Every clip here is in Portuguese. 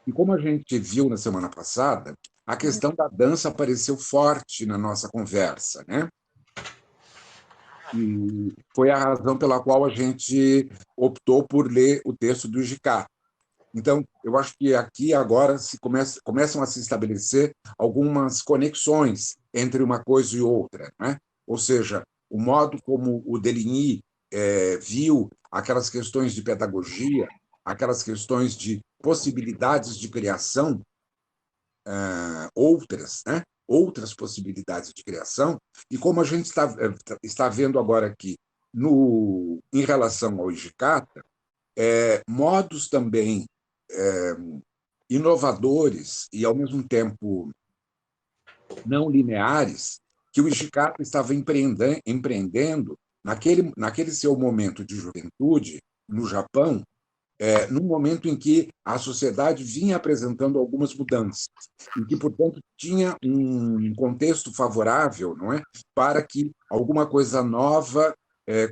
E como a gente viu na semana passada, a questão da dança apareceu forte na nossa conversa, né? E foi a razão pela qual a gente optou por ler o texto do Gicá. Então, eu acho que aqui agora começam a se estabelecer algumas conexões entre uma coisa e outra, né? Ou seja, o modo como o Deligny viu aquelas questões de pedagogia, aquelas questões de possibilidades de criação, outras, né? Outras possibilidades de criação, e como a gente está vendo agora aqui em relação ao Hijikata, modos também inovadores e, ao mesmo tempo, não lineares que o Hijikata estava empreendendo naquele seu momento de juventude no Japão, num momento em que a sociedade vinha apresentando algumas mudanças e que, portanto, tinha um contexto favorável, não é, para que alguma coisa nova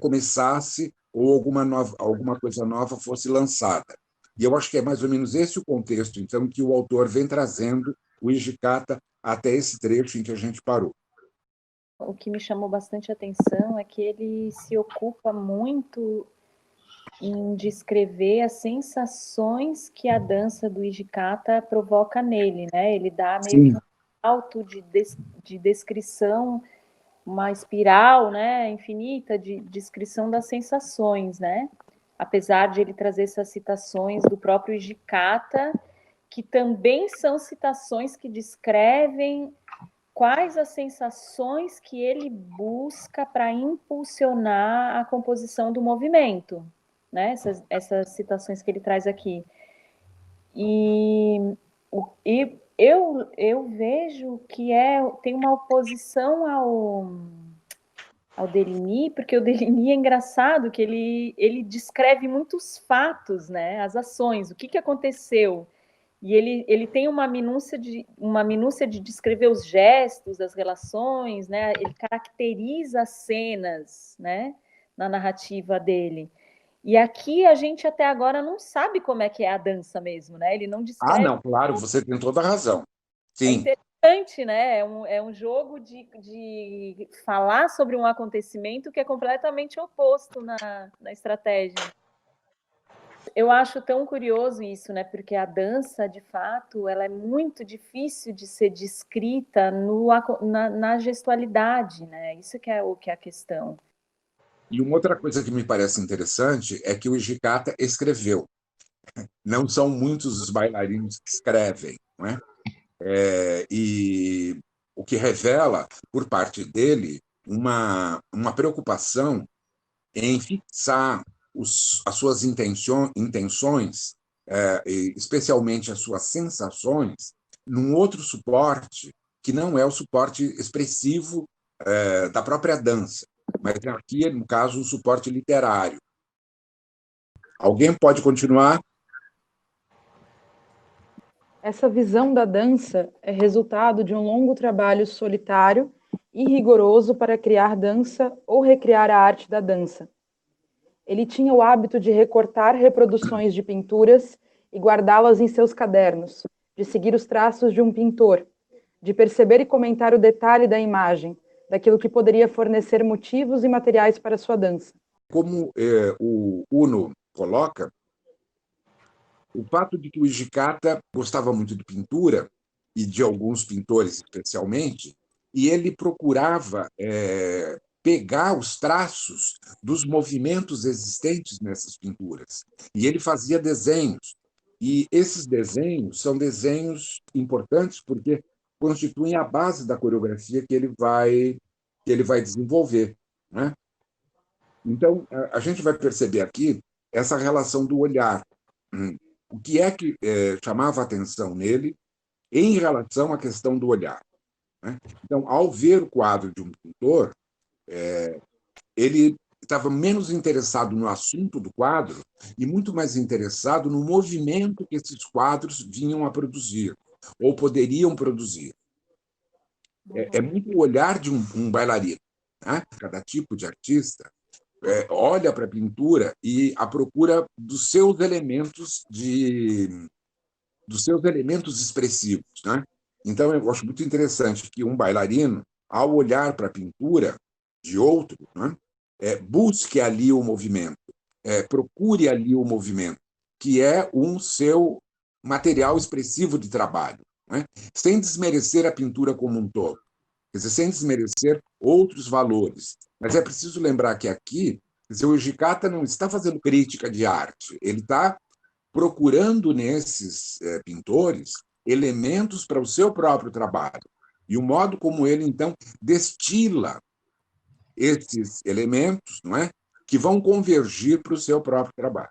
começasse ou alguma coisa nova fosse lançada. E eu acho que é mais ou menos esse o contexto, então, que o autor vem trazendo o Hijikata até esse trecho em que a gente parou. O que me chamou bastante atenção é que ele se ocupa muito em descrever as sensações que a dança do Hijikata provoca nele, né? Ele dá meio que um salto de descrição, uma espiral, né, infinita de descrição das sensações, né? Apesar de ele trazer essas citações do próprio Hijikata, que também são citações que descrevem quais as sensações que ele busca para impulsionar a composição do movimento, né? Essas citações que ele traz aqui. E eu vejo que tem uma oposição ao Deligny, porque o Deligny é engraçado, que ele descreve muitos fatos, né? As ações, o que aconteceu. E ele tem uma minúcia de descrever os gestos, as relações, né? Ele caracteriza as cenas, né? Na narrativa dele. E aqui a gente até agora não sabe como é que é a dança mesmo, né? Ele não descreve. Não, claro, você tem toda a razão. É Sim. interessante, né? É um jogo de falar sobre um acontecimento que é completamente oposto na estratégia. Eu acho tão curioso isso, né? Porque a dança, de fato, ela é muito difícil de ser descrita na gestualidade, né? Isso que é a questão. E uma outra coisa que me parece interessante é que o Hijikata escreveu. Não são muitos os bailarinos que escrevem, não é? E o que revela, por parte dele, uma preocupação em fixar as suas intenções, especialmente as suas sensações, num outro suporte que não é o suporte expressivo da própria dança, mas aqui, no caso, um suporte literário. Alguém pode continuar? Essa visão da dança é resultado de um longo trabalho solitário e rigoroso para criar dança ou recriar a arte da dança. Ele tinha o hábito de recortar reproduções de pinturas e guardá-las em seus cadernos, de seguir os traços de um pintor, de perceber e comentar o detalhe da imagem, daquilo que poderia fornecer motivos e materiais para sua dança. Como o Uno coloca, o fato de que o Hijikata gostava muito de pintura, e de alguns pintores especialmente, e ele procurava pegar os traços dos movimentos existentes nessas pinturas. E ele fazia desenhos. E esses desenhos são desenhos importantes porque constituem a base da coreografia que ele vai desenvolver, né? Então, a gente vai perceber aqui essa relação do olhar. O que é que chamava a atenção nele em relação à questão do olhar, né? Então, ao ver o quadro de um pintor, ele estava menos interessado no assunto do quadro e muito mais interessado no movimento que esses quadros vinham a produzir ou poderiam produzir. É muito o olhar de um bailarino, né? Cada tipo de artista olha para a pintura e a procura dos seus elementos dos seus elementos expressivos, né? Então, eu acho muito interessante que um bailarino, ao olhar para a pintura de outro, né, busque ali o movimento, procure ali o movimento, que é um seu material expressivo de trabalho, né? Sem desmerecer a pintura como um todo, quer dizer, sem desmerecer outros valores. Mas é preciso lembrar que aqui, quer dizer, o Hijikata não está fazendo crítica de arte, ele está procurando nesses pintores elementos para o seu próprio trabalho. E o modo como ele, então, destila esses elementos, não é, que vão convergir para o seu próprio trabalho.